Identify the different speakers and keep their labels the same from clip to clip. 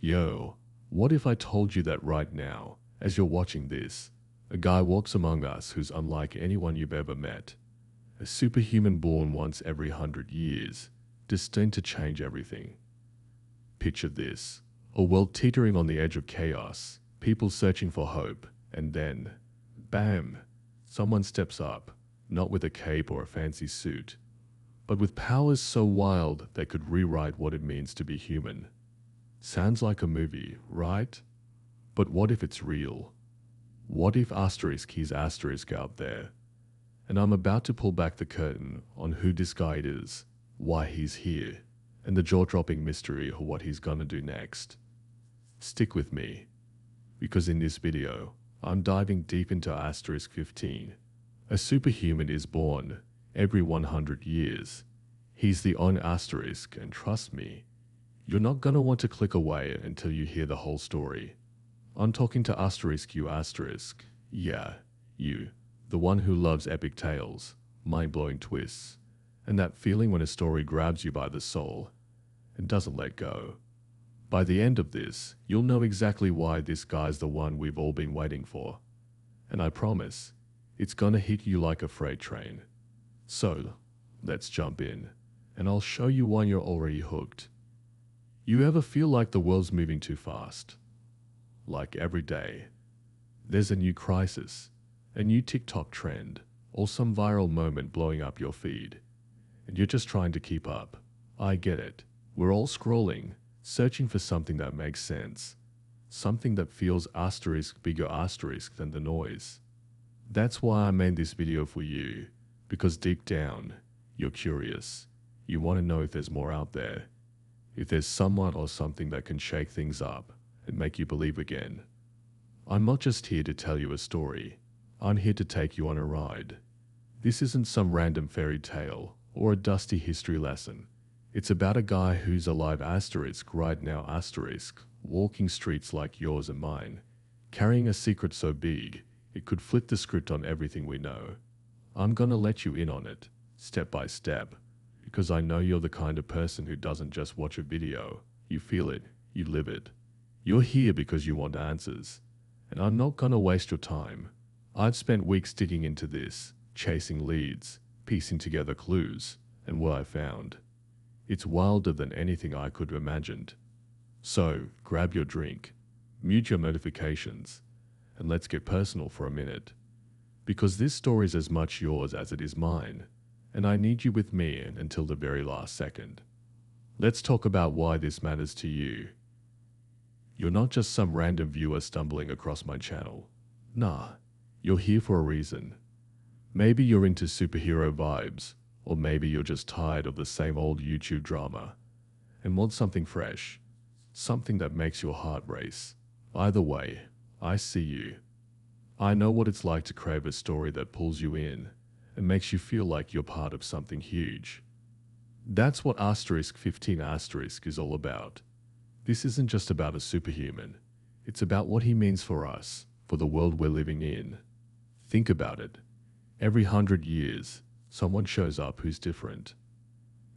Speaker 1: Yo, what if I told you that right now, as you're watching this, a guy walks among us who's unlike anyone you've ever met. A superhuman born once every 100 years, destined to change everything. Picture this, a world teetering on the edge of chaos, people searching for hope, and then, bam, someone steps up, not with a cape or a fancy suit, but with powers so wild they could rewrite what it means to be human. Sounds like a movie, right? But what if it's real? What if he's asterisk out there? And I'm about to pull back the curtain on who this guy is, why he's here, and the jaw-dropping mystery of what he's gonna do next. Stick with me, because in this video, I'm diving deep into asterisk 15. A superhuman is born every 100 years. He's the on asterisk, and trust me, you're not gonna want to click away until you hear the whole story. I'm talking to asterisk you asterisk. Yeah, you. The one who loves epic tales, mind-blowing twists, and that feeling when a story grabs you by the soul and doesn't let go. By the end of this, you'll know exactly why this guy's the one we've all been waiting for. And I promise, it's gonna hit you like a freight train. So, let's jump in, and I'll show you why you're already hooked. You ever feel like the world's moving too fast? Like every day, there's a new crisis, a new TikTok trend, or some viral moment blowing up your feed, and you're just trying to keep up. I get it. We're all scrolling, searching for something that makes sense, something that feels asterisk bigger asterisk than the noise. That's why I made this video for you, because deep down, you're curious. You want to know if there's more out there, if there's someone or something that can shake things up and make you believe again. I'm not just here to tell you a story. I'm here to take you on a ride. This isn't some random fairy tale or a dusty history lesson. It's about a guy who's alive asterisk right now asterisk, walking streets like yours and mine, carrying a secret so big it could flip the script on everything we know. I'm gonna let you in on it, step by step, because I know you're the kind of person who doesn't just watch a video. You feel it, you live it. You're here because you want answers, and I'm not gonna waste your time. I've spent weeks digging into this, chasing leads, piecing together clues, and what I found. It's wilder than anything I could have imagined. So, grab your drink, mute your notifications, and let's get personal for a minute. Because this story is as much yours as it is mine, and I need you with me until the very last second. Let's talk about why this matters to you. You're not just some random viewer stumbling across my channel. Nah, you're here for a reason. Maybe you're into superhero vibes, or maybe you're just tired of the same old YouTube drama and want something fresh, something that makes your heart race. Either way, I see you. I know what it's like to crave a story that pulls you in and makes you feel like you're part of something huge. That's what asterisk 15 asterisk is all about. This isn't just about a superhuman. It's about what he means for us, for the world we're living in. Think about it. Every 100 years, someone shows up who's different.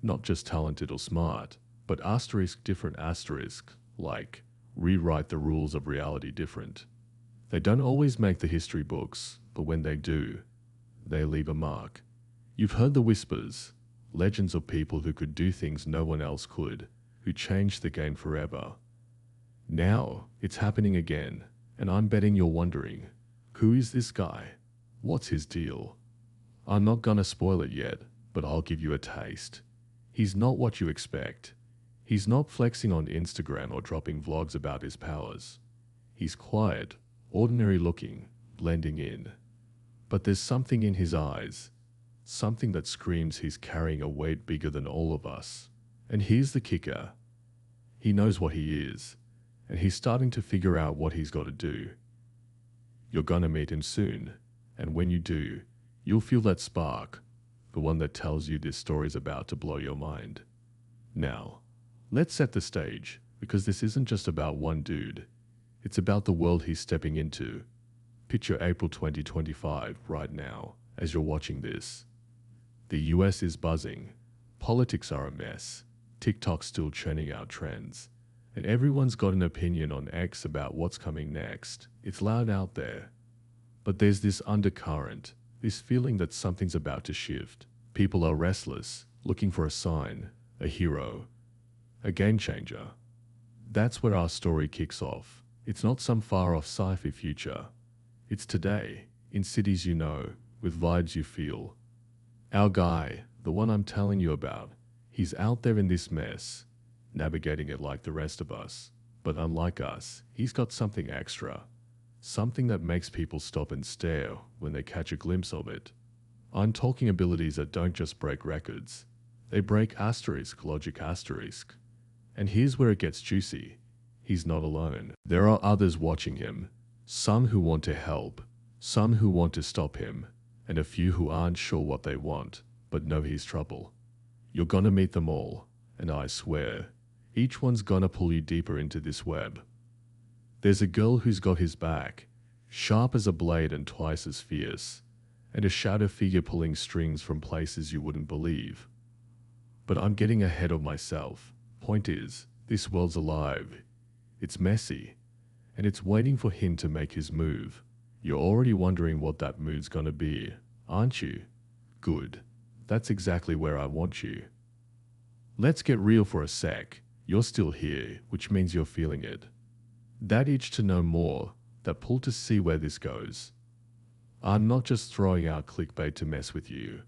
Speaker 1: Not just talented or smart, but asterisk different asterisk, like rewrite the rules of reality different. They don't always make the history books, but when they do, they leave a mark. You've heard the whispers, legends of people who could do things no one else could, who changed the game forever. Now, it's happening again, and I'm betting you're wondering, who is this guy? What's his deal? I'm not gonna spoil it yet, but I'll give you a taste. He's not what you expect. He's not flexing on Instagram or dropping vlogs about his powers. He's quiet, ordinary looking, blending in. But there's something in his eyes, something that screams he's carrying a weight bigger than all of us. And here's the kicker. He knows what he is, and he's starting to figure out what he's got to do. You're gonna meet him soon, and when you do, you'll feel that spark, the one that tells you this story's about to blow your mind. Now, let's set the stage, because this isn't just about one dude. It's about the world he's stepping into. Picture April 2025 right now, as you're watching this. The US is buzzing. Politics are a mess. TikTok's still churning out trends. And everyone's got an opinion on X about what's coming next. It's loud out there. But there's this undercurrent, this feeling that something's about to shift. People are restless, looking for a sign, a hero, a game changer. That's where our story kicks off. It's not some far-off sci-fi future. It's today, in cities you know, with vibes you feel. Our guy, the one I'm telling you about, he's out there in this mess, navigating it like the rest of us. But unlike us, he's got something extra. Something that makes people stop and stare when they catch a glimpse of it. I'm talking abilities that don't just break records. They break asterisk logic asterisk. And here's where it gets juicy. He's not alone. There are others watching him. Some who want to help. Some who want to stop him. And a few who aren't sure what they want, but know he's trouble. You're gonna meet them all. And I swear, each one's gonna pull you deeper into this web. There's a girl who's got his back, sharp as a blade and twice as fierce, and a shadow figure pulling strings from places you wouldn't believe. But I'm getting ahead of myself. Point is, this world's alive. It's messy, and it's waiting for him to make his move. You're already wondering what that move's gonna be, aren't you? Good. That's exactly where I want you. Let's get real for a sec. You're still here, which means you're feeling it. That itch to know more, that pull to see where this goes. I'm not just throwing out clickbait to mess with you.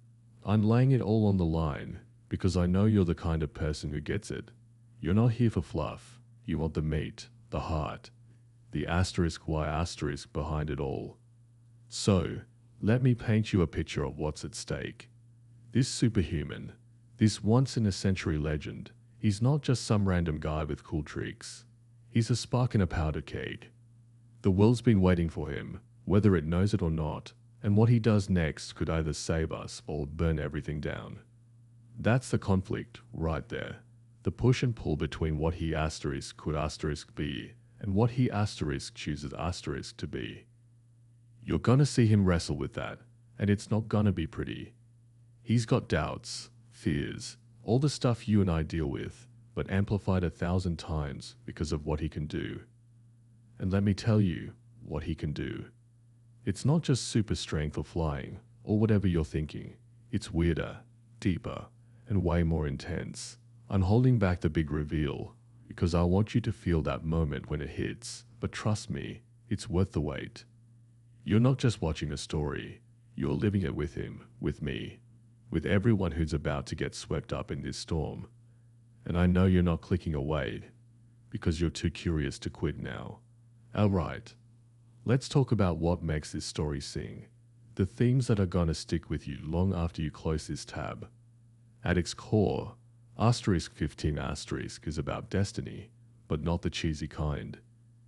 Speaker 1: I'm laying it all on the line, because I know you're the kind of person who gets it. You're not here for fluff. You want the meat, the heart, the asterisk Y asterisk behind it all. So, let me paint you a picture of what's at stake. This superhuman, this once-in-a-century legend, he's not just some random guy with cool tricks. He's a spark in a powder keg. The world's been waiting for him, whether it knows it or not, and what he does next could either save us or burn everything down. That's the conflict, right there. The push and pull between what he asterisk could asterisk be, and what he asterisk chooses asterisk to be. You're gonna see him wrestle with that, and it's not gonna be pretty. He's got doubts, fears, all the stuff you and I deal with, but amplified 1,000 times because of what he can do. And let me tell you what he can do. It's not just super strength or flying, or whatever you're thinking. It's weirder, deeper, and way more intense. I'm holding back the big reveal, because I want you to feel that moment when it hits, but trust me, it's worth the wait. You're not just watching a story, you're living it with him, with me, with everyone who's about to get swept up in this storm. And I know you're not clicking away, because you're too curious to quit now. Alright, let's talk about what makes this story sing. The themes that are gonna stick with you long after you close this tab. At its core, asterisk 15 asterisk is about destiny, but not the cheesy kind.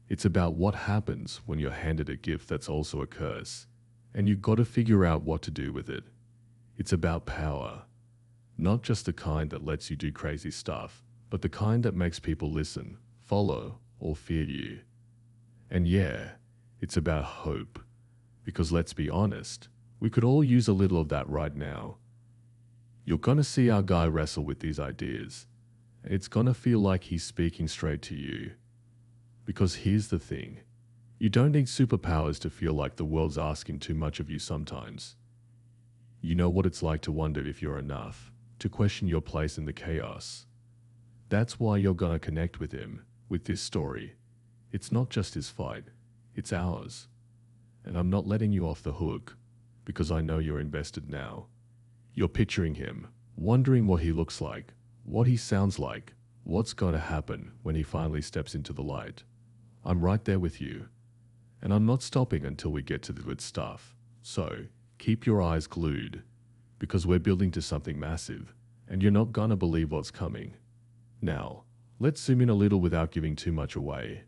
Speaker 1: It's about what happens when you're handed a gift that's also a curse, and you've got to figure out what to do with it. It's about power, not just the kind that lets you do crazy stuff, but the kind that makes people listen, follow, or fear you. And yeah, it's about hope, because let's be honest, we could all use a little of that right now. You're gonna see our guy wrestle with these ideas, and it's gonna feel like he's speaking straight to you. Because here's the thing, you don't need superpowers to feel like the world's asking too much of you sometimes. You know what it's like to wonder if you're enough, to question your place in the chaos. That's why you're gonna connect with him, with this story. It's not just his fight, it's ours. And I'm not letting you off the hook, because I know you're invested now. You're picturing him, wondering what he looks like, what he sounds like, what's gonna happen when he finally steps into the light. I'm right there with you, and I'm not stopping until we get to the good stuff. So, keep your eyes glued, because we're building to something massive, and you're not gonna believe what's coming. Now, let's zoom in a little without giving too much away.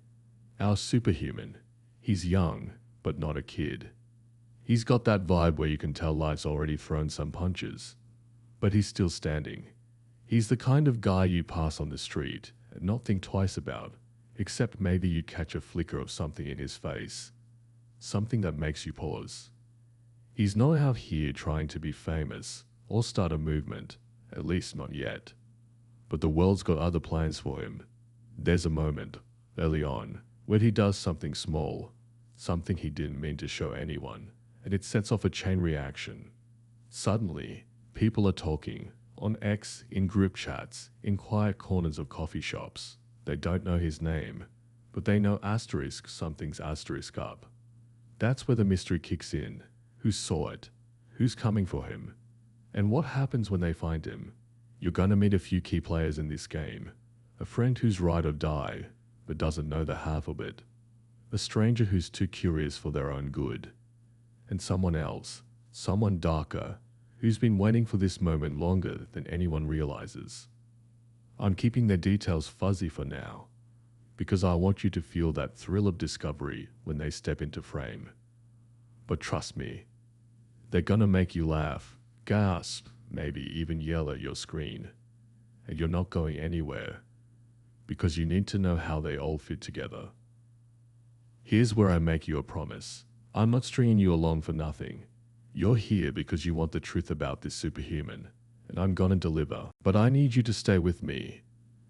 Speaker 1: Our superhuman, he's young, but not a kid. He's got that vibe where you can tell life's already thrown some punches, but he's still standing. He's the kind of guy you pass on the street and not think twice about, except maybe you catch a flicker of something in his face, something that makes you pause. He's not out here trying to be famous or start a movement, at least not yet. But the world's got other plans for him. There's a moment, early on, where he does something small, something he didn't mean to show anyone, and it sets off a chain reaction. Suddenly, people are talking, on X, in group chats, in quiet corners of coffee shops. They don't know his name, but they know asterisk something's asterisk up. That's where the mystery kicks in. Who saw it? Who's coming for him? And what happens when they find him? You're gonna meet a few key players in this game. A friend who's ride or die, but doesn't know the half of it. A stranger who's too curious for their own good. And someone else, someone darker, who's been waiting for this moment longer than anyone realizes. I'm keeping their details fuzzy for now, because I want you to feel that thrill of discovery when they step into frame. But trust me, they're gonna make you laugh, gasp, maybe even yell at your screen. And you're not going anywhere, because you need to know how they all fit together. Here's where I make you a promise. I'm not stringing you along for nothing. You're here because you want the truth about this superhuman, and I'm gonna deliver. But I need you to stay with me,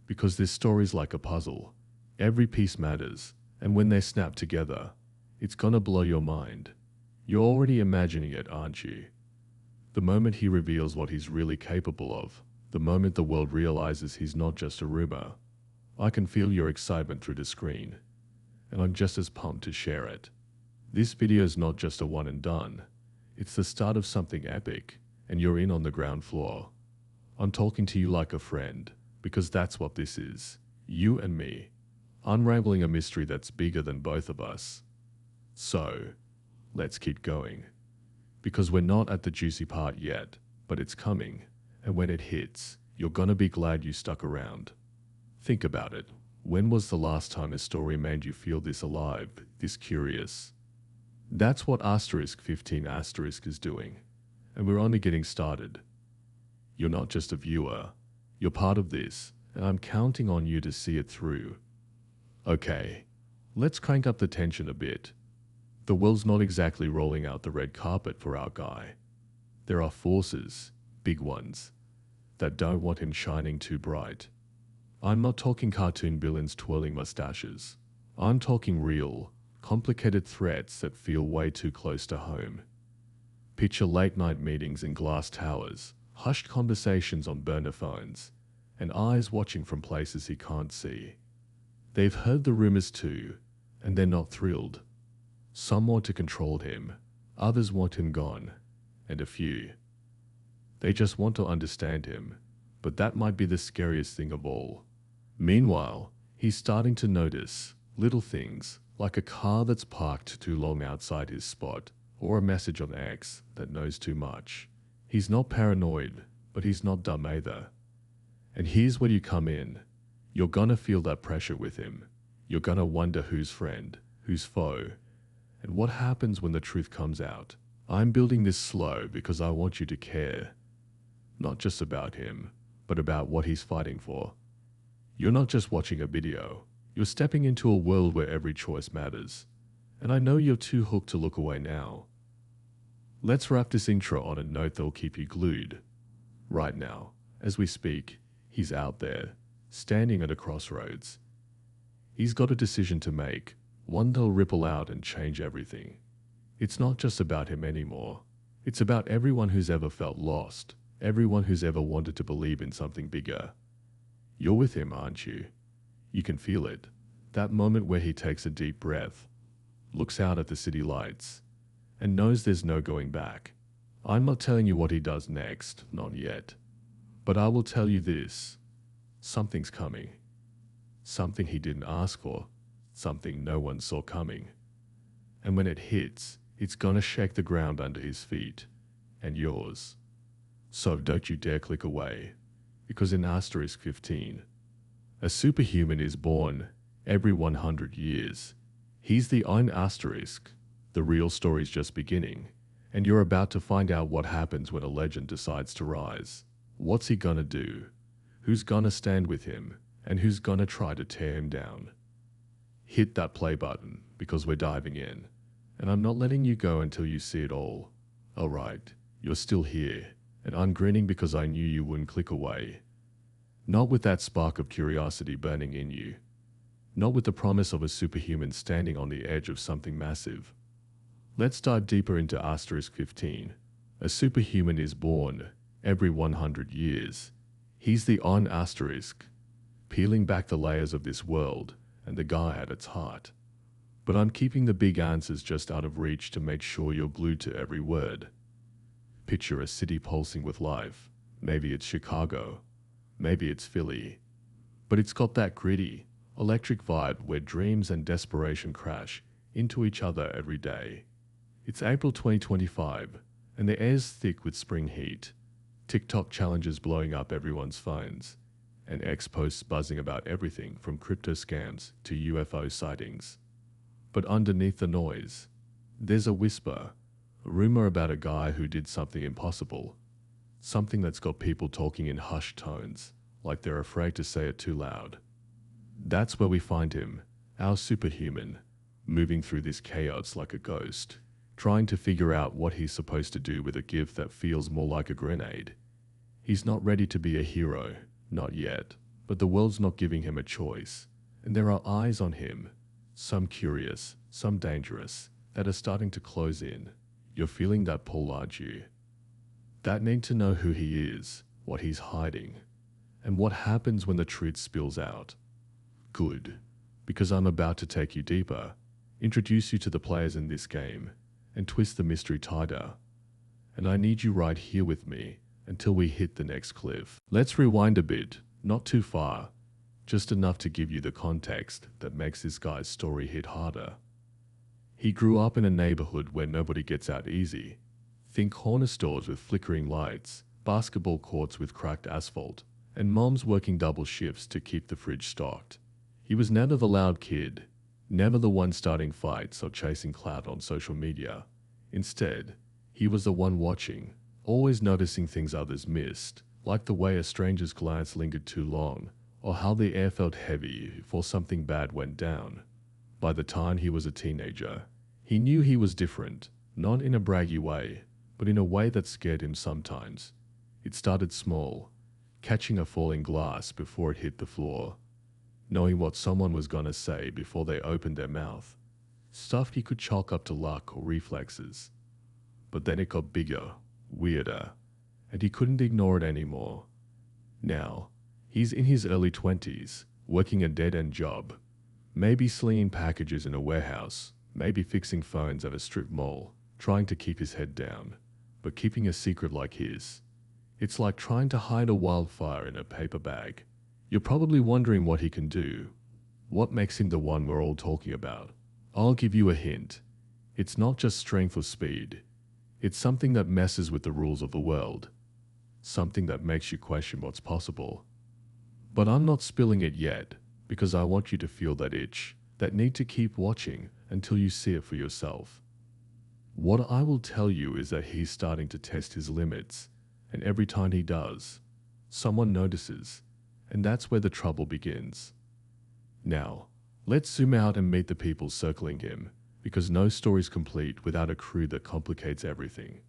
Speaker 1: because this story's like a puzzle. Every piece matters, and when they snap together, it's gonna blow your mind. You're already imagining it, aren't you? The moment he reveals what he's really capable of, the moment the world realizes he's not just a rumor. I can feel your excitement through the screen, and I'm just as pumped to share it. This video is not just a one and done. It's the start of something epic, and you're in on the ground floor. I'm talking to you like a friend, because that's what this is. You and me, unraveling a mystery that's bigger than both of us. So, let's keep going. Because we're not at the juicy part yet, but it's coming, and when it hits, you're gonna be glad you stuck around. Think about it. When was the last time a story made you feel this alive, this curious? That's what asterisk 15 asterisk is doing, and we're only getting started. You're not just a viewer, you're part of this, and I'm counting on you to see it through. Okay, let's crank up the tension a bit. The world's not exactly rolling out the red carpet for our guy. There are forces, big ones, that don't want him shining too bright. I'm not talking cartoon villains twirling mustaches. I'm talking real, complicated threats that feel way too close to home. Picture late-night meetings in glass towers, hushed conversations on burner phones, and eyes watching from places he can't see. They've heard the rumors too, and they're not thrilled. Some want to control him, others want him gone, and a few. They just want to understand him, but that might be the scariest thing of all. Meanwhile, he's starting to notice little things, like a car that's parked too long outside his spot, or a message on X that knows too much. He's not paranoid, but he's not dumb either. And here's where you come in. You're gonna feel that pressure with him. You're gonna wonder who's friend, who's foe, and what happens when the truth comes out. I'm building this slow because I want you to care. Not just about him, but about what he's fighting for. You're not just watching a video. You're stepping into a world where every choice matters. And I know you're too hooked to look away now. Let's wrap this intro on a note that'll keep you glued. Right now, as we speak, he's out there, standing at a crossroads. He's got a decision to make, one that'll ripple out and change everything. It's not just about him anymore. It's about everyone who's ever felt lost, everyone who's ever wanted to believe in something bigger. You're with him, aren't you? You can feel it. That moment where he takes a deep breath, looks out at the city lights, and knows there's no going back. I'm not telling you what he does next, not yet. But I will tell you this. Something's coming. Something he didn't ask for. Something no one saw coming. And when it hits, it's gonna shake the ground under his feet. And yours. So don't you dare click away. Because in asterisk 15, a superhuman is born every 100 years. He's the own asterisk. The real story's just beginning, and you're about to find out what happens when a legend decides to rise. What's he gonna do? Who's gonna stand with him? And who's gonna try to tear him down? Hit that play button, because we're diving in. And I'm not letting you go until you see it all. Alright, you're still here. And I'm grinning because I knew you wouldn't click away. Not with that spark of curiosity burning in you. not with the promise of a superhuman standing on the edge of something massive. Let's dive deeper into Asterisk 15. A superhuman is born every 100 years. He's the on asterisk, peeling back the layers of this world and the guy at its heart. But I'm keeping the big answers just out of reach to make sure you're glued to every word. Picture a city pulsing with life. Maybe it's Chicago, maybe it's Philly, but it's got that gritty, electric vibe where dreams and desperation crash into each other every day. It's April 2025, and the air's thick with spring heat. TikTok challenges blowing up everyone's phones, and X posts buzzing about everything from crypto scams to UFO sightings. But underneath the noise, there's a whisper, a rumor about a guy who did something impossible, something that's got people talking in hushed tones, like they're afraid to say it too loud. That's where we find him, our superhuman, moving through this chaos like a ghost, trying to figure out what he's supposed to do with a gift that feels more like a grenade. He's not ready to be a hero, not yet, but the world's not giving him a choice, and there are eyes on him, some curious, some dangerous, that are starting to close in. You're feeling that pull, aren't you? That need to know who he is, what he's hiding, and what happens when the truth spills out. Good, because I'm about to take you deeper, introduce you to the players in this game, and twist the mystery tighter. And I need you right here with me until we hit the next cliff. Let's rewind a bit, not too far, just enough to give you the context that makes this guy's story hit harder. He grew up in a neighborhood where nobody gets out easy. Think corner stores with flickering lights, basketball courts with cracked asphalt, and moms working double shifts to keep the fridge stocked. He was never the loud kid, never the one starting fights or chasing clout on social media. Instead, he was the one watching, always noticing things others missed, like the way a stranger's glance lingered too long, or how the air felt heavy before something bad went down. By the time he was a teenager, he knew he was different, not in a braggy way, but in a way that scared him sometimes. It started small, catching a falling glass before it hit the floor, knowing what someone was gonna say before they opened their mouth, stuff he could chalk up to luck or reflexes. But then it got bigger, weirder, and he couldn't ignore it anymore. Now, he's in his early 20s, working a dead-end job, maybe slinging packages in a warehouse, maybe fixing phones at a strip mall, trying to keep his head down, but keeping a secret like his. It's like trying to hide a wildfire in a paper bag. You're probably wondering what he can do. What makes him the one we're all talking about? I'll give you a hint. It's not just strength or speed. It's something that messes with the rules of the world. Something that makes you question what's possible. But I'm not spilling it yet, because I want you to feel that itch, that need to keep watching until you see it for yourself. What I will tell you is that he's starting to test his limits, and every time he does, someone notices, and that's where the trouble begins. Now, let's zoom out and meet the people circling him, because no story's complete without a crew that complicates everything.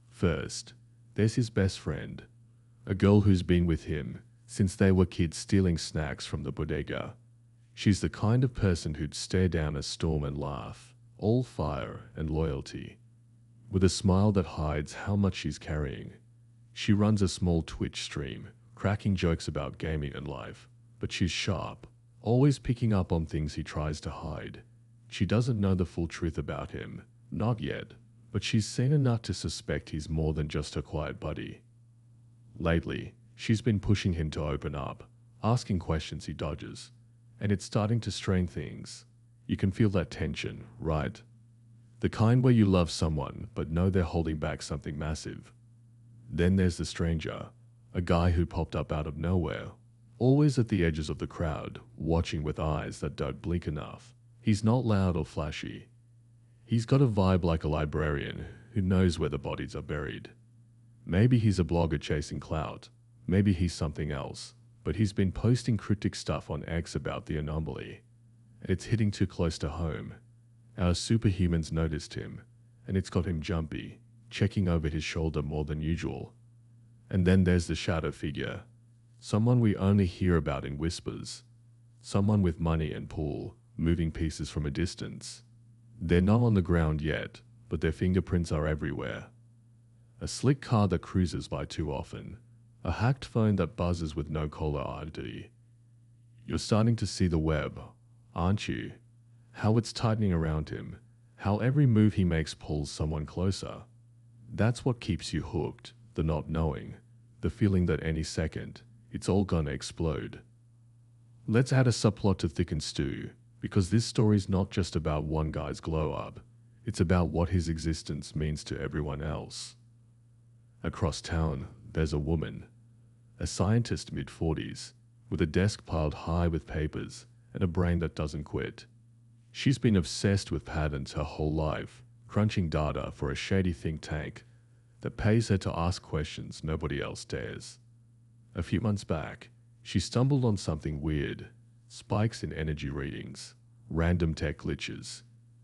Speaker 1: First, there's his best friend, a girl who's been with him since they were kids stealing snacks from the bodega. She's the kind of person who'd stare down a storm and laugh, all fire and loyalty. With a smile that hides how much she's carrying. She runs a small Twitch stream, cracking jokes about gaming and life, but she's sharp, always picking up on things he tries to hide. She doesn't know the full truth about him, not yet, but she's seen enough to suspect he's more than just her quiet buddy. Lately, she's been pushing him to open up, asking questions he dodges, and it's starting to strain things. You can feel that tension, right? The kind where you love someone but know they're holding back something massive. Then there's the stranger, a guy who popped up out of nowhere, always at the edges of the crowd, watching with eyes that don't blink enough. He's not loud or flashy. He's got a vibe like a librarian who knows where the bodies are buried. Maybe he's a blogger chasing clout, maybe he's something else, but he's been posting cryptic stuff on X about the anomaly. And it's hitting too close to home. Our superhumans noticed him, and it's got him jumpy, checking over his shoulder more than usual. And then there's the shadow figure, someone we only hear about in whispers, Someone with money and pull, moving pieces from a distance. They're not on the ground yet, but their fingerprints are everywhere. A slick car that cruises by too often. A hacked phone that buzzes with no caller ID. You're starting to see the web, aren't you? How it's tightening around him. How every move he makes pulls someone closer. That's what keeps you hooked, the not knowing. The feeling that any second, it's all gonna explode. Let's add a subplot to thicken stew, because this story's not just about one guy's glow-up. It's about what his existence means to everyone else. Across town, there's a woman. A scientist mid-40s, with a desk piled high with papers and a brain that doesn't quit. She's been obsessed with patterns her whole life, crunching data for a shady think tank that pays her to ask questions nobody else dares. A few months back, she stumbled on something weird. Spikes in energy readings, random tech glitches,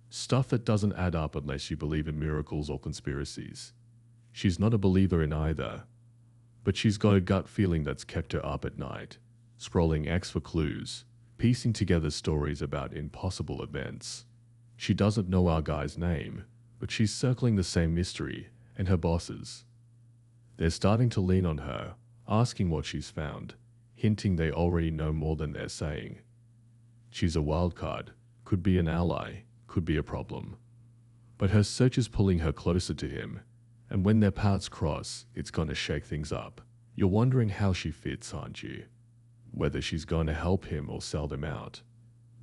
Speaker 1: stuff that doesn't add up unless you believe in miracles or conspiracies. She's not a believer in either, but she's got a gut feeling that's kept her up at night, scrolling X for clues, piecing together stories about impossible events. She doesn't know our guy's name, but she's circling the same mystery and her bosses. They're starting to lean on her, asking what she's found, hinting they already know more than they're saying. She's a wild card, could be an ally, could be a problem. But her search is pulling her closer to him, and when their paths cross, it's gonna shake things up. You're wondering how she fits, aren't you? Whether she's gonna help him or sell them out.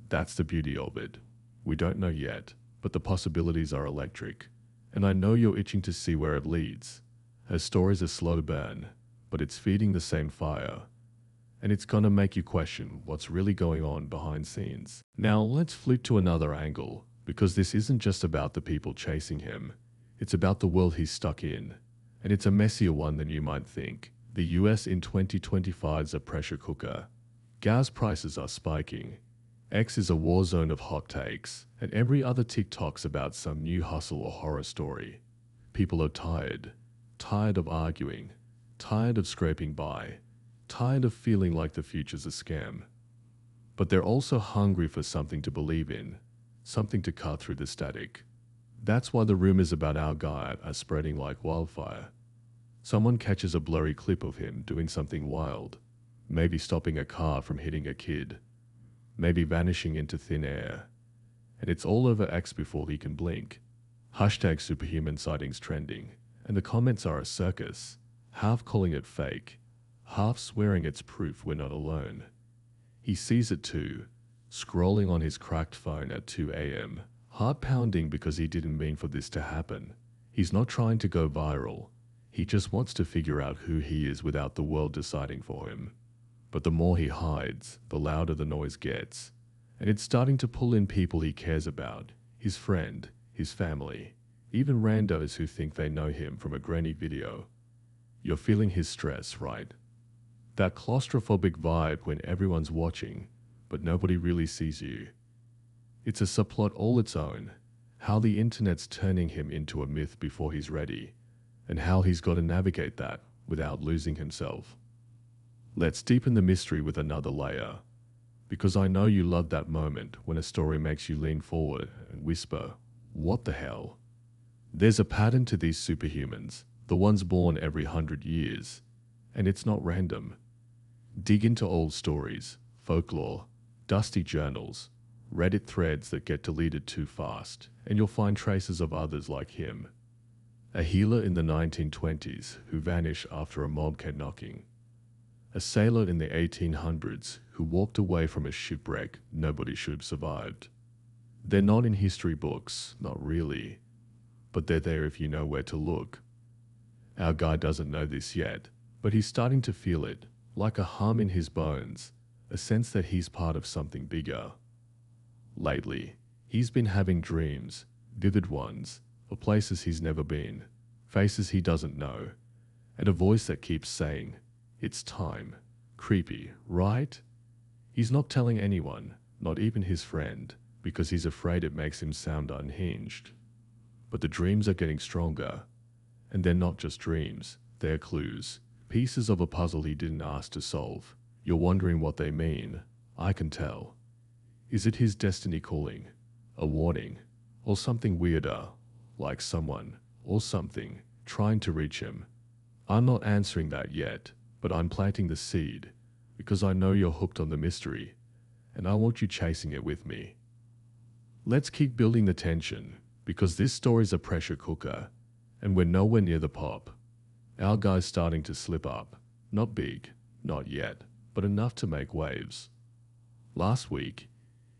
Speaker 1: That's the beauty of it. We don't know yet, but the possibilities are electric, and I know you're itching to see where it leads. Her story's a slow burn, but it's feeding the same fire. And it's gonna make you question what's really going on behind scenes. Now let's flip to another angle, because this isn't just about the people chasing him. It's about the world he's stuck in, and it's a messier one than you might think. The US in 2025 is a pressure cooker. Gas prices are spiking. X is a war zone of hot takes, and every other TikTok's about some new hustle or horror story. People are tired of arguing, tired of scraping by, tired of feeling like the future's a scam. But they're also hungry for something to believe in, something to cut through the static. That's why the rumors about our guy are spreading like wildfire. Someone catches a blurry clip of him doing something wild, maybe stopping a car from hitting a kid, maybe vanishing into thin air, and it's all over X before he can blink. Hashtag Superhuman sightings trending, and the comments are a circus, half calling it fake, half swearing it's proof we're not alone. He sees it too, scrolling on his cracked phone at 2 a.m., heart pounding because he didn't mean for this to happen. He's not trying to go viral. He just wants to figure out who he is without the world deciding for him. But the more he hides, the louder the noise gets. And it's starting to pull in people he cares about, his friend, his family, even randos who think they know him from a grainy video. You're feeling his stress, right? That claustrophobic vibe when everyone's watching, but nobody really sees you. It's a subplot all its own, how the internet's turning him into a myth before he's ready, and how he's got to navigate that without losing himself. Let's deepen the mystery with another layer, because I know you love that moment when a story makes you lean forward and whisper, "What the hell?" There's a pattern to these superhumans, the ones born every 100 years, and it's not random. Dig into old stories, folklore, dusty journals, Reddit threads that get deleted too fast, and you'll find traces of others like him. A healer in the 1920s who vanished after a mob came knocking. A sailor in the 1800s who walked away from a shipwreck nobody should have survived. They're not in history books, not really, but they're there if you know where to look. Our guy doesn't know this yet, but he's starting to feel it, like a hum in his bones, a sense that he's part of something bigger. Lately, he's been having dreams, vivid ones, of places he's never been, faces he doesn't know, and a voice that keeps saying, "It's time." Creepy, right? He's not telling anyone, not even his friend, because he's afraid it makes him sound unhinged. But the dreams are getting stronger, and they're not just dreams, they're clues, pieces of a puzzle he didn't ask to solve. You're wondering what they mean, I can tell. Is it his destiny calling? A warning? Or something weirder, like someone or something trying to reach him? I'm not answering that yet, but I'm planting the seed because I know you're hooked on the mystery and I want you chasing it with me. Let's keep building the tension because this story's a pressure cooker and we're nowhere near the pop. Our guy's starting to slip up. Not big, not yet, but enough to make waves. Last week,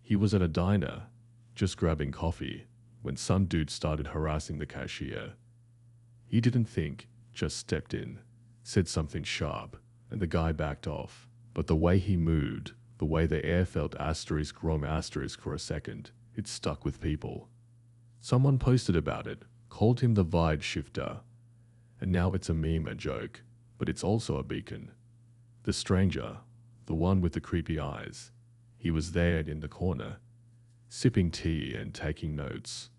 Speaker 1: he was at a diner, just grabbing coffee, when some dude started harassing the cashier. He didn't think, just stepped in, said something sharp, and the guy backed off. But the way he moved, the way the air felt *Rome* for a second, it stuck with people. Someone posted about it, called him the vibe shifter, and now it's a meme, a joke, but it's also a beacon. The stranger, the one with the creepy eyes, he was there in the corner, sipping tea and taking notes.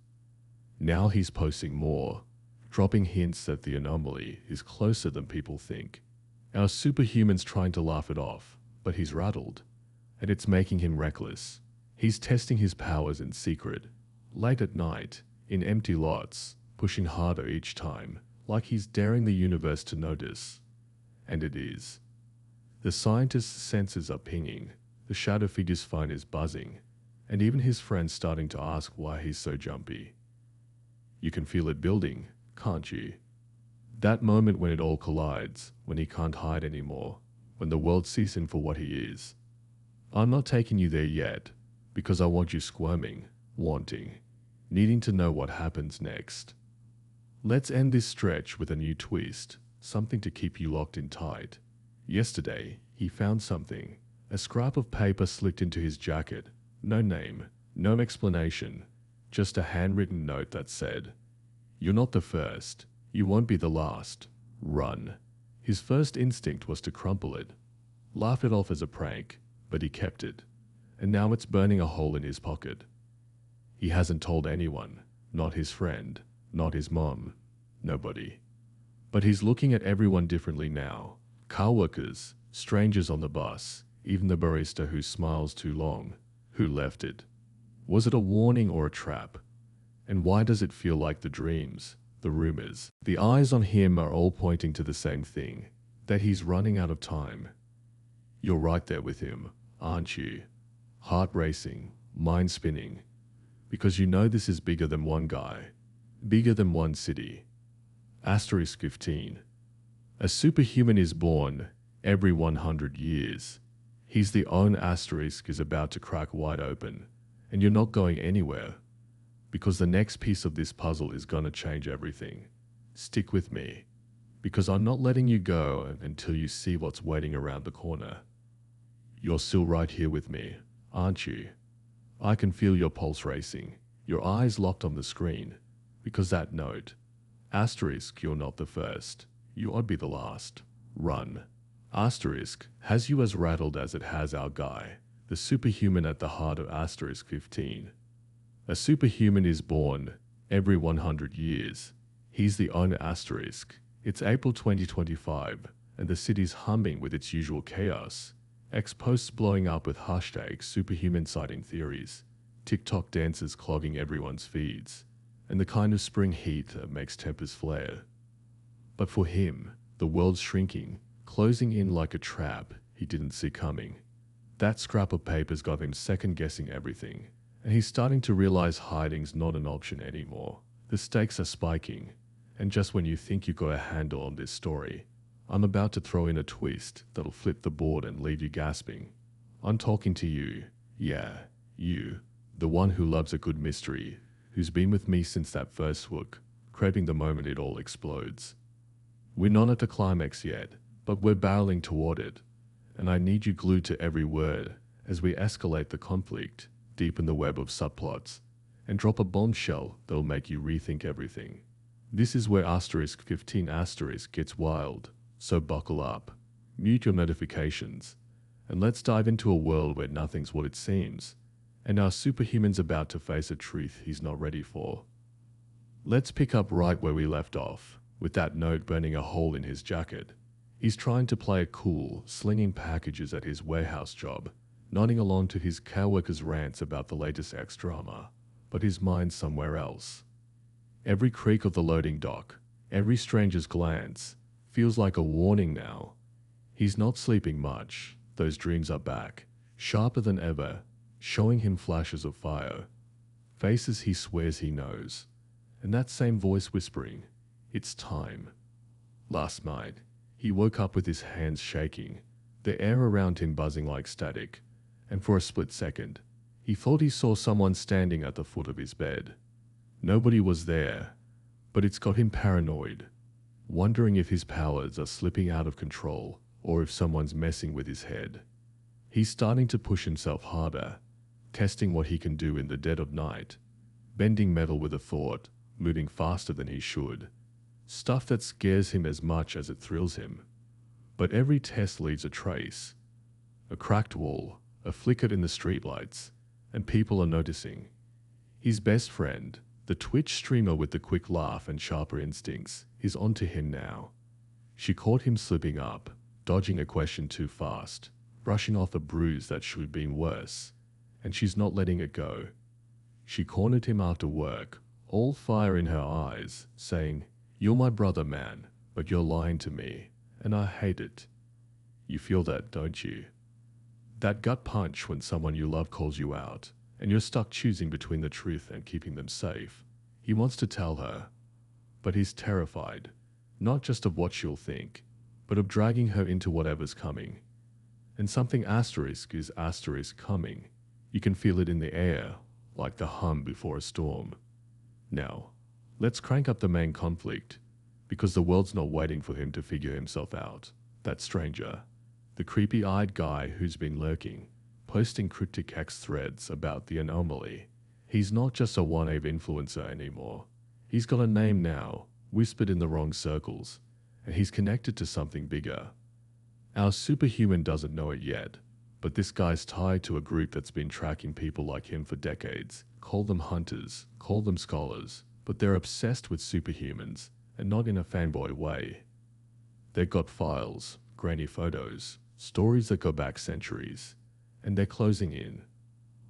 Speaker 1: Now he's posting more, dropping hints that the anomaly is closer than people think. Our superhuman's trying to laugh it off, but he's rattled, and it's making him reckless. He's testing his powers in secret, late at night, in empty lots, pushing harder each time, like he's daring the universe to notice. And it is. The scientist's senses are pinging, the shadow figure's phone is buzzing, and even his friend's starting to ask why he's so jumpy. You can feel it building, can't you? That moment when it all collides, when he can't hide anymore, when the world sees him for what he is. I'm not taking you there yet, because I want you squirming, wanting, needing to know what happens next. Let's end this stretch with a new twist, something to keep you locked in tight. Yesterday, he found something, a scrap of paper slipped into his jacket. No name, no explanation, just a handwritten note that said, "You're not the first, you won't be the last, run." His first instinct was to crumple it, laugh it off as a prank, but he kept it, and now it's burning a hole in his pocket. He hasn't told anyone, not his friend, not his mom, nobody. But he's looking at everyone differently now. Car workers, strangers on the bus, even the barista who smiles too long. Who left it? Was it a warning or a trap? And why does it feel like the dreams, the rumors, the eyes on him are all pointing to the same thing, that he's running out of time? You're right there with him, aren't you? Heart racing, mind spinning, because you know this is bigger than one guy, bigger than one city. *15. A superhuman is born every 100 years. He's the own asterisk is about to crack wide open, and you're not going anywhere, because the next piece of this puzzle is gonna change everything. Stick with me, because I'm not letting you go until you see what's waiting around the corner. You're still right here with me, aren't you? I can feel your pulse racing, your eyes locked on the screen, because that note, asterisk, you're not the first, you ought be the last. Run. Asterisk has you as rattled as it has our guy, the superhuman at the heart of *15. A superhuman is born every 100 years. He's the owner asterisk. It's April 2025, and the city's humming with its usual chaos. Posts blowing up with #superhuman sighting theories, TikTok dances clogging everyone's feeds, and the kind of spring heat that makes tempers flare. But for him, the world's shrinking, closing in like a trap he didn't see coming. That scrap of paper's got him second-guessing everything, and he's starting to realize hiding's not an option anymore. The stakes are spiking, and just when you think you got a handle on this story, I'm about to throw in a twist that'll flip the board and leave you gasping. I'm talking to you, yeah, you, the one who loves a good mystery, who's been with me since that first hook, craving the moment it all explodes. We're not at the climax yet, but we're barreling toward it, and I need you glued to every word as we escalate the conflict, deepen the web of subplots, and drop a bombshell that'll make you rethink everything. This is where *15* gets wild, so buckle up, mute your notifications, and let's dive into a world where nothing's what it seems, and our superhuman's about to face a truth he's not ready for. Let's pick up right where we left off, with that note burning a hole in his jacket. He's trying to play it cool, slinging packages at his warehouse job, nodding along to his coworker's rants about the latest X drama, but his mind's somewhere else. Every creak of the loading dock, every stranger's glance, feels like a warning now. He's not sleeping much. Those dreams are back, sharper than ever, showing him flashes of fire, faces he swears he knows, and that same voice whispering, "It's time." Last night, he woke up with his hands shaking, the air around him buzzing like static, and for a split second, he thought he saw someone standing at the foot of his bed. Nobody was there, but it's got him paranoid, wondering if his powers are slipping out of control or if someone's messing with his head. He's starting to push himself harder, testing what he can do in the dead of night, bending metal with a thought, moving faster than he should. Stuff that scares him as much as it thrills him. But every test leaves a trace. A cracked wall, a flicker in the streetlights, and people are noticing. His best friend, the Twitch streamer with the quick laugh and sharper instincts, is onto him now. She caught him slipping up, dodging a question too fast, brushing off a bruise that should have been worse, and she's not letting it go. She cornered him after work, all fire in her eyes, saying, "You're my brother, man, but you're lying to me, and I hate it." You feel that, don't you? That gut punch when someone you love calls you out, and you're stuck choosing between the truth and keeping them safe. He wants to tell her, but he's terrified, not just of what she'll think, but of dragging her into whatever's coming. And something asterisk is asterisk coming. You can feel it in the air, like the hum before a storm. Now, let's crank up the main conflict, because the world's not waiting for him to figure himself out. That stranger, the creepy-eyed guy who's been lurking, posting cryptic X threads about the anomaly. He's not just a 1AV influencer anymore. He's got a name now, whispered in the wrong circles, and he's connected to something bigger. Our superhuman doesn't know it yet, but this guy's tied to a group that's been tracking people like him for decades. Call them hunters, call them scholars, but they're obsessed with superhumans, and not in a fanboy way. They've got files, grainy photos, stories that go back centuries, and they're closing in.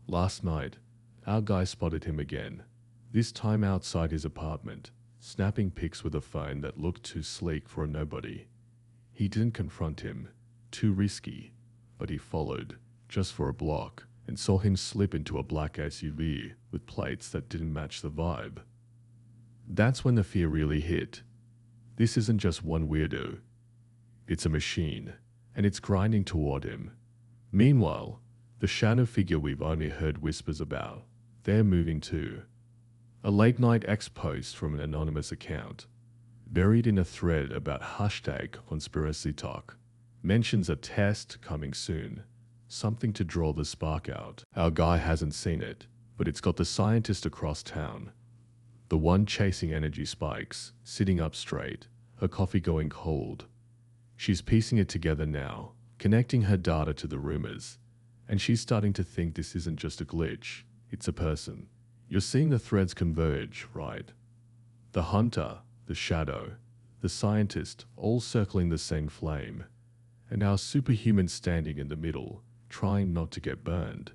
Speaker 1: Last night, our guy spotted him again, this time outside his apartment, snapping pics with a phone that looked too sleek for a nobody. He didn't confront him, too risky, but he followed, just for a block, and saw him slip into a black SUV with plates that didn't match the vibe. That's when the fear really hit. This isn't just one weirdo. It's a machine, and it's grinding toward him. Meanwhile, the shadow figure we've only heard whispers about, they're moving too. A late-night X post from an anonymous account, buried in a thread about #conspiracy talk, mentions a test coming soon, something to draw the spark out. Our guy hasn't seen it, but it's got the scientist across town, the one chasing energy spikes, sitting up straight, her coffee going cold. She's piecing it together now, connecting her data to the rumors, and she's starting to think this isn't just a glitch, it's a person. You're seeing the threads converge, right? The hunter, the shadow, the scientist, all circling the same flame, and our superhuman standing in the middle, trying not to get burned.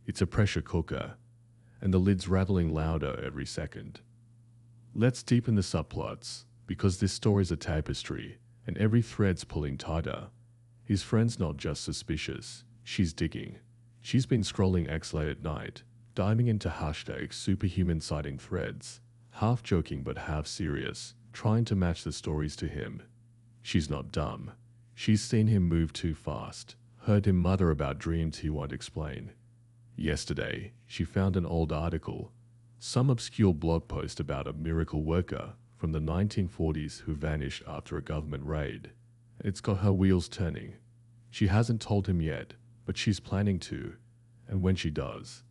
Speaker 1: It's a pressure cooker, and the lid's rattling louder every second. Let's deepen the subplots, because this story's a tapestry, and every thread's pulling tighter. His friend's not just suspicious, she's digging. She's been scrolling X late at night, diving into #superhuman sighting threads, half joking but half serious, trying to match the stories to him. She's not dumb. She's seen him move too fast, heard him mutter about dreams he won't explain. Yesterday, she found an old article, some obscure blog post about a miracle worker from the 1940s who vanished after a government raid. It's got her wheels turning. She hasn't told him yet, but she's planning to, and when she does,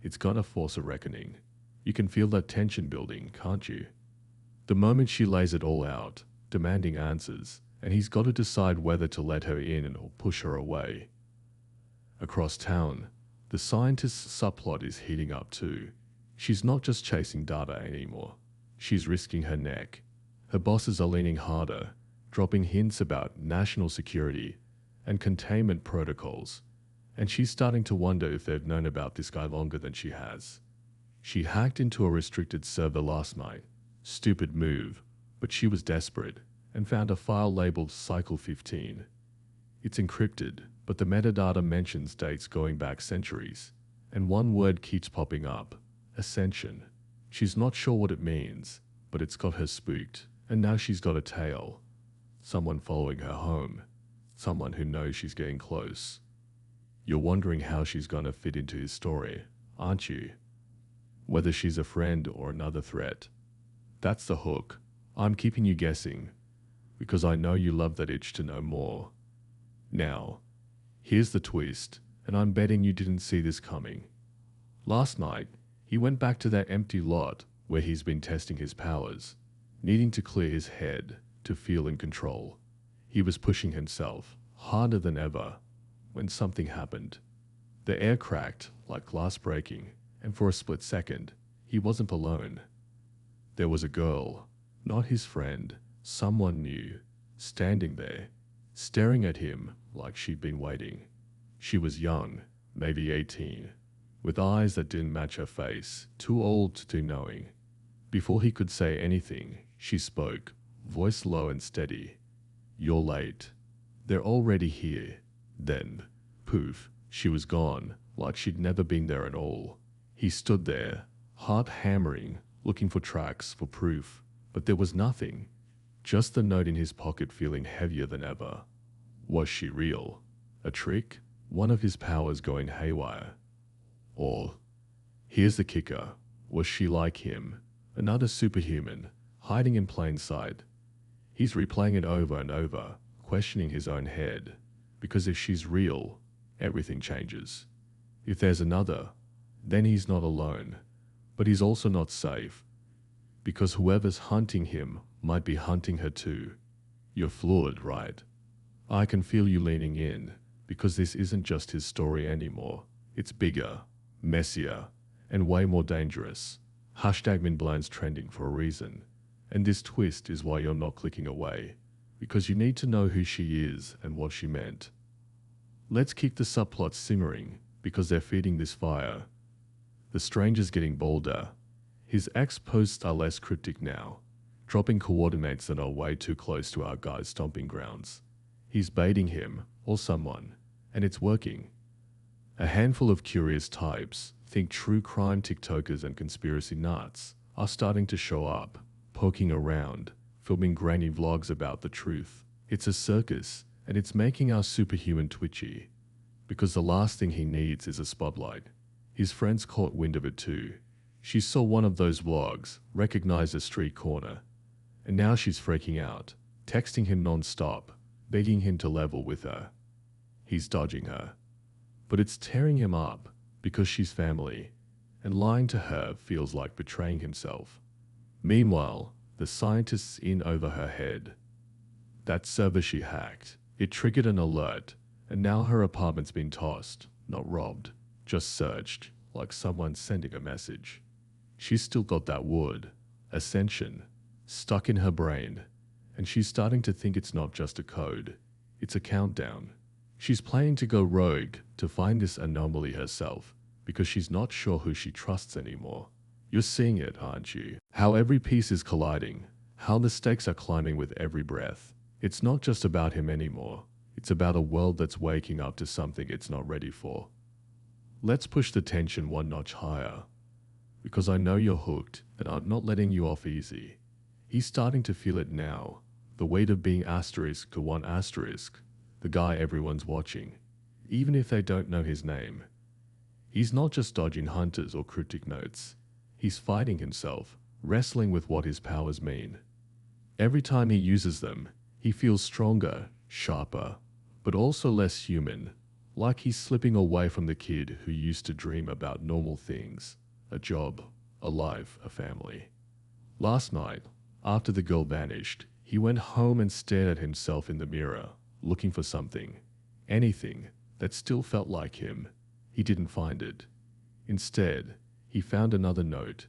Speaker 1: it's gonna force a reckoning. You can feel that tension building, can't you? The moment she lays it all out, demanding answers, and he's got to decide whether to let her in or push her away. Across town, the scientist's subplot is heating up too. She's not just chasing data anymore. She's risking her neck. Her bosses are leaning harder, dropping hints about national security and containment protocols, and she's starting to wonder if they've known about this guy longer than she has. She hacked into a restricted server last night. Stupid move, but she was desperate and found a file labeled Cycle 15. It's encrypted, but the metadata mentions dates going back centuries, and one word keeps popping up: Ascension. She's not sure what it means, but it's got her spooked, and now she's got a tail. Someone following her home. Someone who knows she's getting close. You're wondering how she's gonna fit into his story, aren't you? Whether she's a friend or another threat. That's the hook. I'm keeping you guessing, because I know you love that itch to know more. Now, here's the twist, and I'm betting you didn't see this coming. Last night, he went back to that empty lot where he's been testing his powers, needing to clear his head to feel in control. He was pushing himself harder than ever when something happened. The air cracked like glass breaking, and for a split second, he wasn't alone. There was a girl, not his friend, someone new, standing there, staring at him like she'd been waiting. She was young, maybe 18, with eyes that didn't match her face, too old to do knowing. Before he could say anything, she spoke, voice low and steady. "You're late. They're already here." Then, poof, she was gone, like she'd never been there at all. He stood there, heart hammering, looking for tracks, for proof, but there was nothing. Just the note in his pocket feeling heavier than ever. Was she real? A trick? One of his powers going haywire? Or, here's the kicker, was she like him? Another superhuman, hiding in plain sight? He's replaying it over and over, questioning his own head. Because if she's real, everything changes. If there's another, then he's not alone. But he's also not safe. Because whoever's hunting him might be hunting her too. You're flawed, right? I can feel you leaning in, because this isn't just his story anymore. It's bigger, messier, and way more dangerous. #MinBlind's trending for a reason. And this twist is why you're not clicking away. Because you need to know who she is and what she meant. Let's keep the subplots simmering, because they're feeding this fire. The stranger's getting bolder. His ex-posts are less cryptic now, dropping coordinates that are way too close to our guy's stomping grounds. He's baiting him, or someone, and it's working. A handful of curious types, think true crime TikTokers and conspiracy nuts, are starting to show up, poking around, filming grainy vlogs about the truth. It's a circus, and it's making our superhuman twitchy, because the last thing he needs is a spotlight. His friends caught wind of it too. She saw one of those vlogs, recognized a street corner, and now she's freaking out, texting him non-stop, begging him to level with her. He's dodging her. But it's tearing him up, because she's family, and lying to her feels like betraying himself. Meanwhile, the scientist's in over her head. That server she hacked, it triggered an alert, and now her apartment's been tossed, not robbed, just searched, like someone sending a message. She's still got that word, ascension, stuck in her brain, and she's starting to think it's not just a code, it's a countdown. She's planning to go rogue to find this anomaly herself, because she's not sure who she trusts anymore. You're seeing it, aren't you? How every piece is colliding, how the stakes are climbing with every breath. It's not just about him anymore, it's about a world that's waking up to something it's not ready for. Let's push the tension one notch higher, because I know you're hooked and I'm not letting you off easy. He's starting to feel it now, the weight of being asterisk to one asterisk, the guy everyone's watching, even if they don't know his name. He's not just dodging hunters or cryptic notes, he's fighting himself, wrestling with what his powers mean. Every time he uses them, he feels stronger, sharper, but also less human, like he's slipping away from the kid who used to dream about normal things, a job, a life, a family. Last night, after the girl vanished, he went home and stared at himself in the mirror, looking for something, anything, that still felt like him. He didn't find it. Instead, he found another note,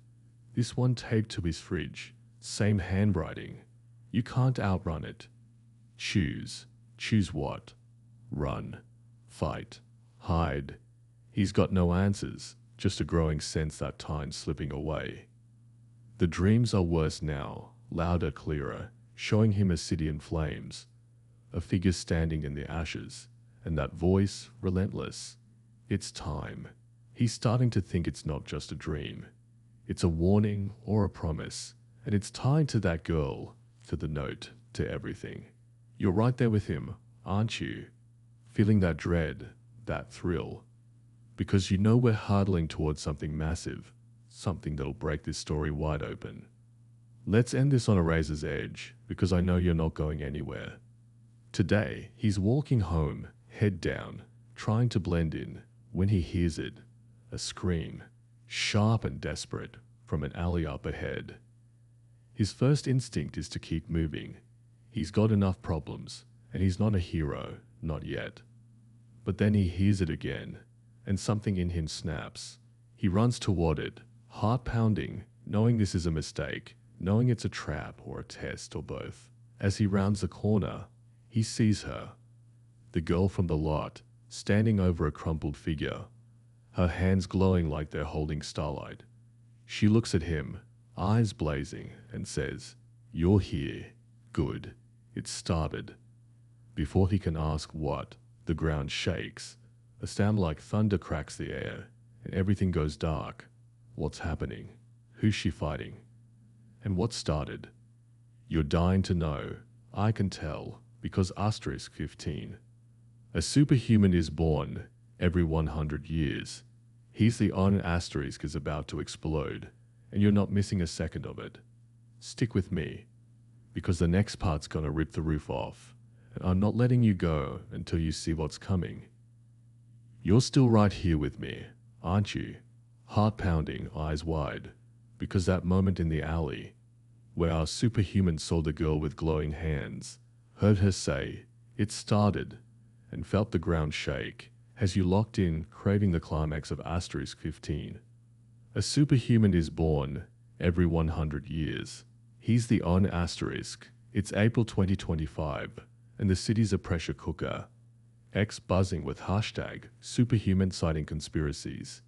Speaker 1: this one taped to his fridge, same handwriting. You can't outrun it. Choose. Choose what? Run. Fight. hide. He's got no answers, just a growing sense that time's slipping away. The dreams are worse now, louder, clearer, showing him a city in flames, a figure standing in the ashes, and that voice, relentless. It's time. He's starting to think it's not just a dream. It's a warning or a promise, and it's tied to that girl, to the note, to everything. You're right there with him, aren't you? Feeling that dread, that thrill. Because you know we're hurtling towards something massive, something that'll break this story wide open. Let's end this on a razor's edge, because I know you're not going anywhere. Today, he's walking home, head down, trying to blend in, when he hears it, a scream, sharp and desperate, from an alley up ahead. His first instinct is to keep moving. He's got enough problems, and he's not a hero, not yet. But then he hears it again, and something in him snaps. He runs toward it, heart pounding, knowing this is a mistake, knowing it's a trap or a test or both. As he rounds the corner, he sees her, the girl from the lot, standing over a crumpled figure, her hands glowing like they're holding starlight. She looks at him, eyes blazing, and says, "You're here. Good. It started." Before he can ask what, the ground shakes. A sound like thunder cracks the air, and everything goes dark. What's happening? Who's she fighting? And what started? You're dying to know. I can tell, because asterisk 15. A superhuman is born every 100 years. He's the on asterisk is about to explode, and you're not missing a second of it. Stick with me, because the next part's gonna rip the roof off, and I'm not letting you go until you see what's coming. You're still right here with me, aren't you? Heart pounding, eyes wide, because that moment in the alley, where our superhuman saw the girl with glowing hands, heard her say, "It started," and felt the ground shake, has you locked in, craving the climax of asterisk 15. A superhuman is born every 100 years. He's the on asterisk. It's April 2025, and the city's a pressure cooker. X buzzing with hashtag superhuman citing conspiracies.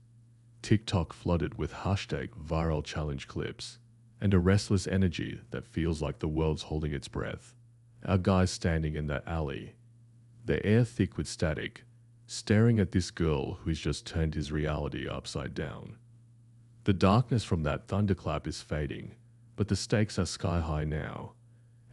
Speaker 1: TikTok flooded with hashtag viral challenge clips, and a restless energy that feels like the world's holding its breath. Our guy's standing in that alley, the air thick with static, staring at this girl who's just turned his reality upside down. The darkness from that thunderclap is fading, but the stakes are sky high now,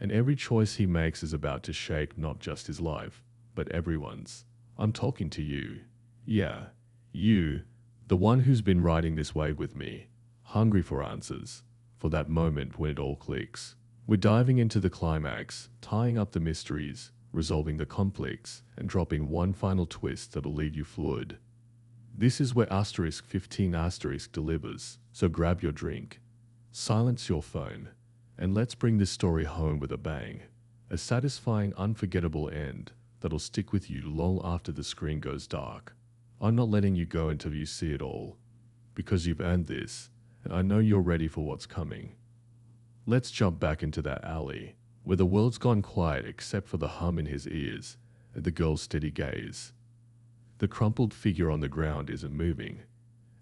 Speaker 1: and every choice he makes is about to shake not just his life, but everyone's. I'm talking to you. Yeah, you, the one who's been riding this wave with me, hungry for answers, for that moment when it all clicks. We're diving into the climax, tying up the mysteries, resolving the conflicts, and dropping one final twist that'll leave you fluid. This is where asterisk 15 asterisk delivers, so grab your drink, silence your phone, and let's bring this story home with a bang. A satisfying, unforgettable end that'll stick with you long after the screen goes dark. I'm not letting you go until you see it all, because you've earned this, and I know you're ready for what's coming. Let's jump back into that alley, where the world's gone quiet except for the hum in his ears and the girl's steady gaze. The crumpled figure on the ground isn't moving,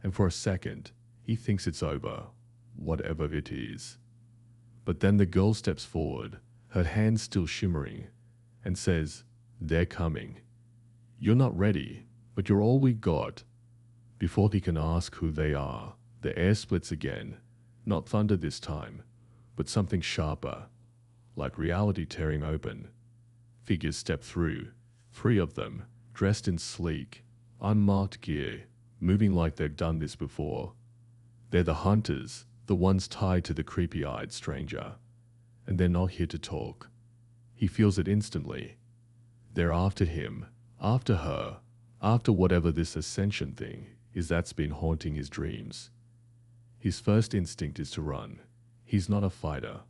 Speaker 1: and for a second, he thinks it's over, whatever it is. But then the girl steps forward, her hands still shimmering, and says, "They're coming. You're not ready, but you're all we got." Before he can ask who they are, the air splits again, not thunder this time, but something sharper, like reality tearing open. Figures step through, 3 of them, dressed in sleek, unmarked gear, moving like they've done this before. They're the hunters, the ones tied to the creepy-eyed stranger, and they're not here to talk. He feels it instantly. They're after him, after her, after whatever this ascension thing is that's been haunting his dreams. His first instinct is to run. He's not a fighter,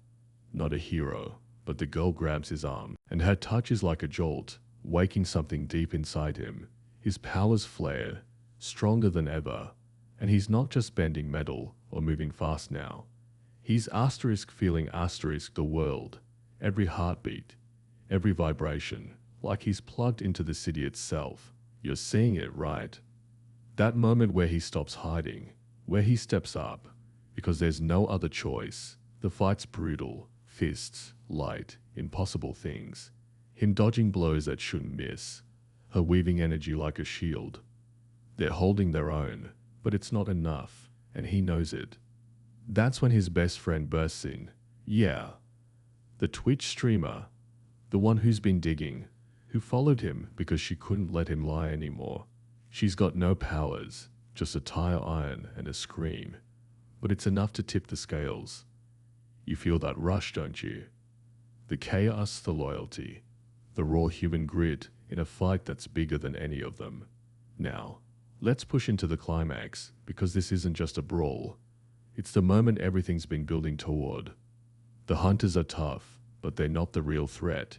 Speaker 1: not a hero, but the girl grabs his arm, and her touch is like a jolt, waking something deep inside him. His powers flare, stronger than ever, and he's not just bending metal or moving fast now. He's asterisk feeling asterisk the world, every heartbeat, every vibration, like he's plugged into the city itself, You're seeing it, right? That moment where he stops hiding, where he steps up, because there's no other choice. The fight's brutal, fists, light, impossible things. Him dodging blows that shouldn't miss, her weaving energy like a shield. They're holding their own, but it's not enough, and he knows it. That's when his best friend bursts in. Yeah, the Twitch streamer, the one who's been digging, who followed him because she couldn't let him lie anymore. She's got no powers, just a tire iron and a scream, but it's enough to tip the scales. You feel that rush, don't you? The chaos, the loyalty, the raw human grit in a fight that's bigger than any of them. Now, let's push into the climax, because this isn't just a brawl. It's the moment everything's been building toward. The hunters are tough, but they're not the real threat.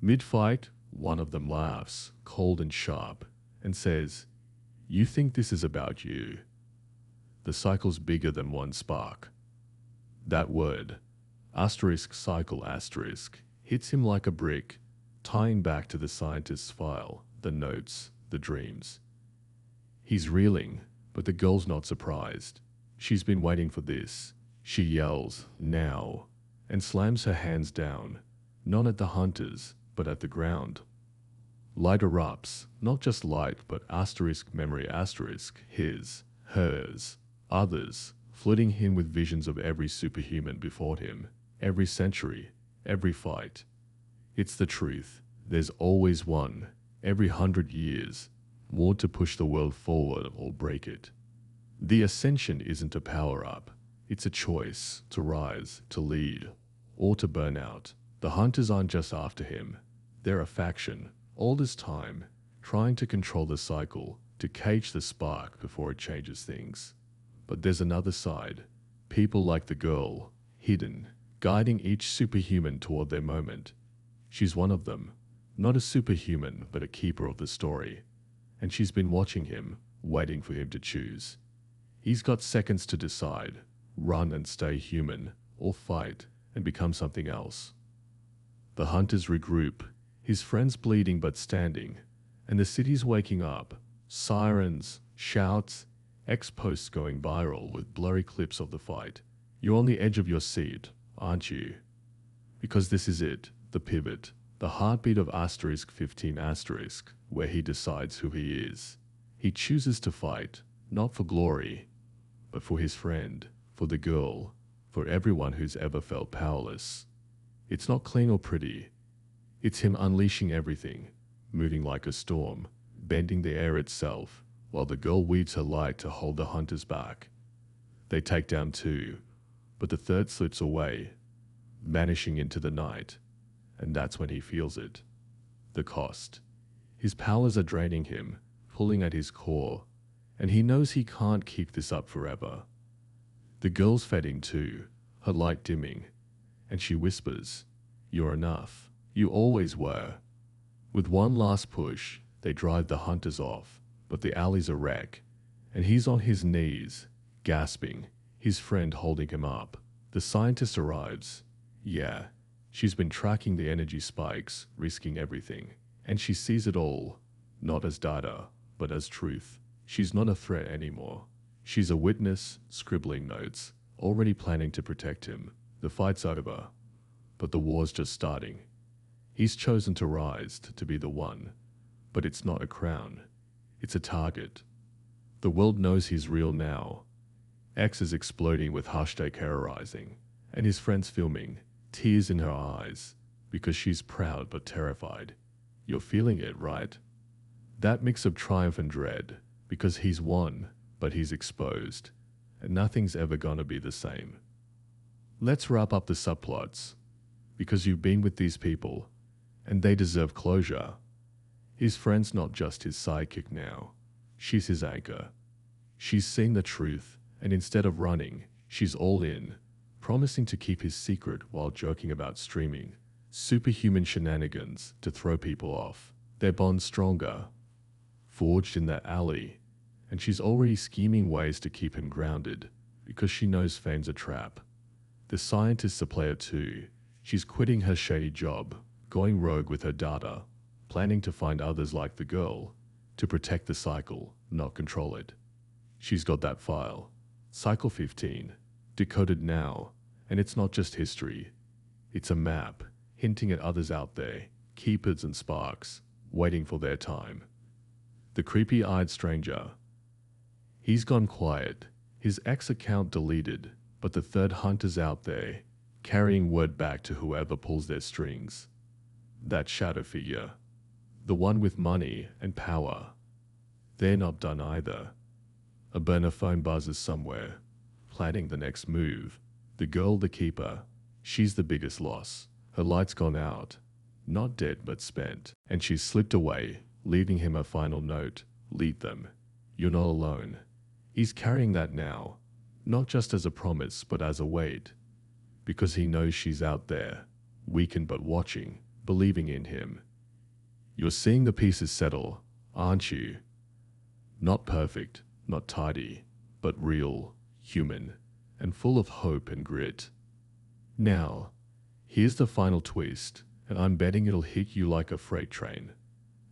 Speaker 1: Mid-fight, one of them laughs, cold and sharp, and says, "You think this is about you?" The cycle's bigger than one spark. That word, cycle hits him like a brick, tying back to the scientist's file, the notes, the dreams. He's reeling, but the girl's not surprised. She's been waiting for this. She yells, "Now," and slams her hands down, not at the hunters, but at the ground. Light erupts, not just light, but memory his, hers, others, flooding him with visions of every superhuman before him, every century, every fight. It's the truth. There's always one, every 100 years, more to push the world forward or break it. The ascension isn't a power-up. It's a choice, to rise, to lead, or to burn out. The hunters aren't just after him. They're a faction, all this time, trying to control the cycle, to cage the spark before it changes things. But there's another side. People like the girl, hidden, guiding each superhuman toward their moment. She's one of them, not a superhuman, but a keeper of the story. And she's been watching him, waiting for him to choose. He's got seconds to decide, run and stay human, or fight and become something else. The hunters regroup, his friends bleeding but standing, and the city's waking up. Sirens, shouts, X-posts going viral with blurry clips of the fight. You're on the edge of your seat, aren't you? Because this is it, the pivot, the heartbeat of *15*, where he decides who he is. He chooses to fight, not for glory, but for his friend, for the girl, for everyone who's ever felt powerless. It's not clean or pretty. It's him unleashing everything, moving like a storm, bending the air itself, while the girl weaves her light to hold the hunters back. They take down two, but the third slips away, vanishing into the night, and that's when he feels it. The cost. His powers are draining him, pulling at his core, and he knows he can't keep this up forever. The girl's fading too, her light dimming, and she whispers, "You're enough. You always were." With one last push, they drive the hunters off, but the alley's a wreck, and he's on his knees, gasping, his friend holding him up. The scientist arrives. Yeah, she's been tracking the energy spikes, risking everything, and she sees it all, not as data, but as truth. She's not a threat anymore. She's a witness, scribbling notes, already planning to protect him. The fight's over, but the war's just starting. He's chosen to rise, to be the one, but it's not a crown. It's a target. The world knows he's real now. X is exploding with #terrorizing, and his friends filming, tears in her eyes, because she's proud but terrified. You're feeling it, right? That mix of triumph and dread, because he's won, but he's exposed, and nothing's ever gonna be the same. Let's wrap up the subplots, because you've been with these people, and they deserve closure. His friend's not just his sidekick now. She's his anchor. She's seen the truth, and instead of running, she's all in, promising to keep his secret while joking about streaming superhuman shenanigans to throw people off. Their bond's stronger, forged in that alley, and she's already scheming ways to keep him grounded, because she knows fame's a trap. The scientist's a player too. She's quitting her shady job, going rogue with her data, planning to find others like the girl, to protect the cycle, not control it. She's got that file. Cycle 15, decoded now, and it's not just history. It's a map, hinting at others out there, keepers and sparks, waiting for their time. The creepy-eyed stranger. He's gone quiet, his ex-account deleted, but the third hunter's out there, carrying word back to whoever pulls their strings. That shadow figure, the one with money and power. They're not done either. A burner phone buzzes somewhere, planning the next move. The girl, the keeper, she's the biggest loss. Her light's gone out, not dead but spent, and she's slipped away, leaving him a final note. Lead them. You're not alone. He's carrying that now, not just as a promise but as a weight, because he knows she's out there, weakened but watching, believing in him. You're seeing the pieces settle, aren't you? Not perfect, not tidy, but real, human, and full of hope and grit. Now, here's the final twist, and I'm betting it'll hit you like a freight train.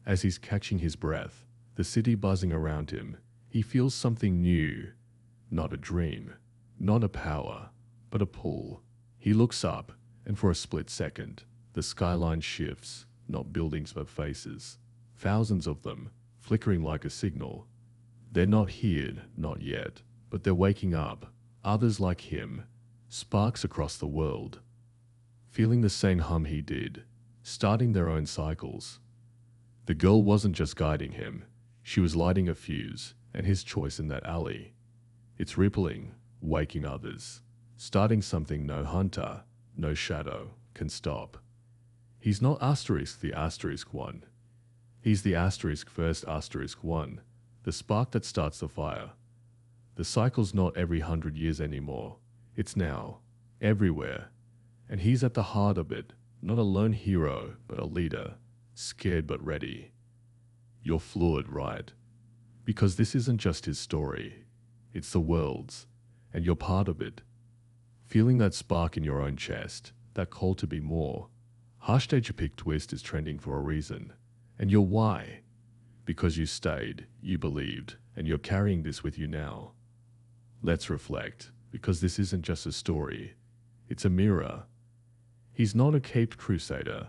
Speaker 1: As he's catching his breath, the city buzzing around him, he feels something new. Not a dream, not a power, but a pull. He looks up, and for a split second, the skyline shifts, not buildings but faces. Thousands of them, flickering like a signal. They're not here, not yet, but they're waking up. Others like him, sparks across the world, feeling the same hum he did, starting their own cycles. The girl wasn't just guiding him, she was lighting a fuse, and his choice in that alley. It's rippling, waking others, starting something no hunter, no shadow can stop. He's not asterisk the asterisk one. He's the asterisk first asterisk one, the spark that starts the fire. The cycle's not every 100 years anymore. It's now, everywhere. And he's at the heart of it, not a lone hero, but a leader, scared but ready. You're fluid, right? Because this isn't just his story, it's the world's, and you're part of it. Feeling that spark in your own chest, that call to be more. Hashtag Epic Twist is trending for a reason. And you're why? Because you stayed, you believed, and you're carrying this with you now. Let's reflect, because this isn't just a story, it's a mirror. He's not a caped crusader.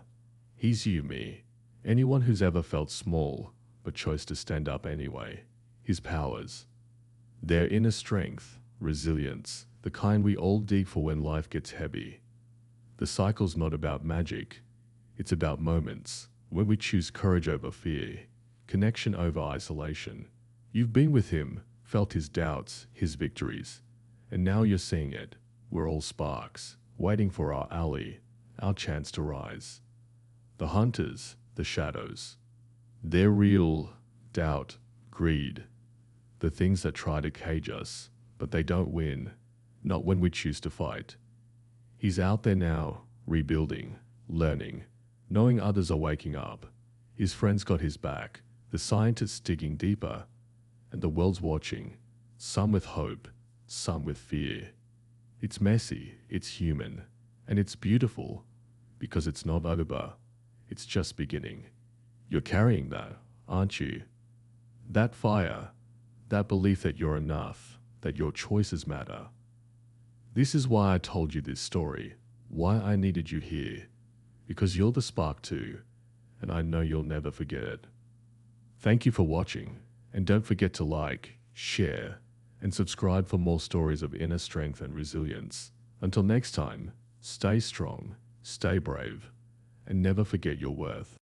Speaker 1: He's you, me, anyone who's ever felt small, but chose to stand up anyway. His powers, their inner strength, resilience, the kind we all dig for when life gets heavy. The cycle's not about magic, it's about moments, when we choose courage over fear, connection over isolation. You've been with him, felt his doubts, his victories, and now you're seeing it. We're all sparks, waiting for our alley, our chance to rise. The hunters, the shadows. They're real, doubt, greed, the things that try to cage us, but they don't win, not when we choose to fight. He's out there now, rebuilding, learning, knowing others are waking up. His friends got his back, the scientists digging deeper, and the world's watching, some with hope, some with fear. It's messy, it's human, and it's beautiful, because it's not over, it's just beginning. You're carrying that, aren't you? That fire, that belief that you're enough, that your choices matter. This is why I told you this story, why I needed you here, because you're the spark too, and I know you'll never forget it. Thank you for watching, and don't forget to like, share, and subscribe for more stories of inner strength and resilience. Until next time, stay strong, stay brave, and never forget your worth.